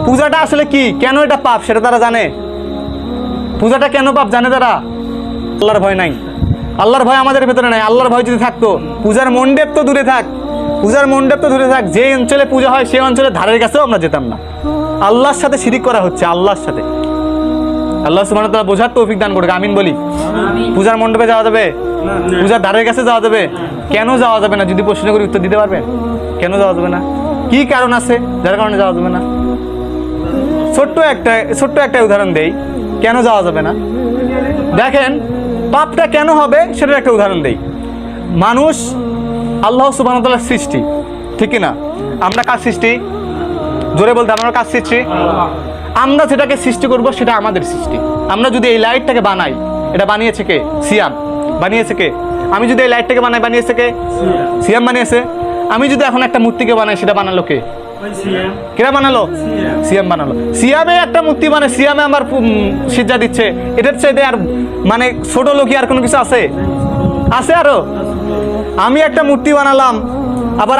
পূজাটা আসলে কি, কেন এটা পাপ সেটা তারা জানে? পূজাটা কেন পাপ জানে তারা? আল্লাহর ভয় নাই, আল্লাহর ভয় আমাদের ভেতরে নাই। আল্লাহর ভয় যদি থাকতো, পূজার মণ্ডপ তো দূরে থাক, পূজার মণ্ডপ তো দূরে থাক, যে অঞ্চলে পূজা হয় সেই অঞ্চলে ধারের কাছেও আমরা যেতাম না। আল্লাহর সাথে শিরিক করা হচ্ছে, আল্লাহর সাথে। আল্লাহ সুবহানাহু ওয়া তাআলা বোঝার তৌফিক দান করুক, আমিন বলি। পূজার মণ্ডপে যাওয়া যাবে? পূজার ধারের কাছে যাওয়া যাবে? কেন যাওয়া যাবে না? যদি প্রশ্ন করি উত্তর দিতে পারবেন কেন যাওয়া যাবে না? কি কারণ আছে যার কারণে যাওয়া যাবে না? ছোট্ট একটা উদাহরণ দেই, কেন যাওয়া যাবে না। দেখেন, পাপটা কেন হবে সেটার একটা উদাহরণ দেই। মানুষ আল্লাহ সুবহানাহু ওয়া তাআলার সৃষ্টি, ঠিক না? আমরা কার সৃষ্টি? জোরে বলতে, আমরা কার সৃষ্টি? আমরা যেটাকে সৃষ্টি করব সেটা আমাদের সৃষ্টি। আমরা যদি এই লাইটটাকে বানাই, এটা বানিয়েছে কে? সিয়াম। বানিয়েছে কে? আমি যদি এই লাইটটাকে বানাই, বানিয়েছে কে? সিয়াম বানিয়েছে। আমি যদি এখন একটা মূর্তিকে বানাই, সেটা বানালো কে? কেরা বানালো? সিয়াম বানালো। সিয়ামে একটা মূর্তি, মানে সিয়ামে আমার সিজদা দিচ্ছে, এটার চাইতে আর মানে ছোট লোকই আর কোনো কিছু আছে? আছে আরো? আমি একটা মূর্তি বানালাম, আবার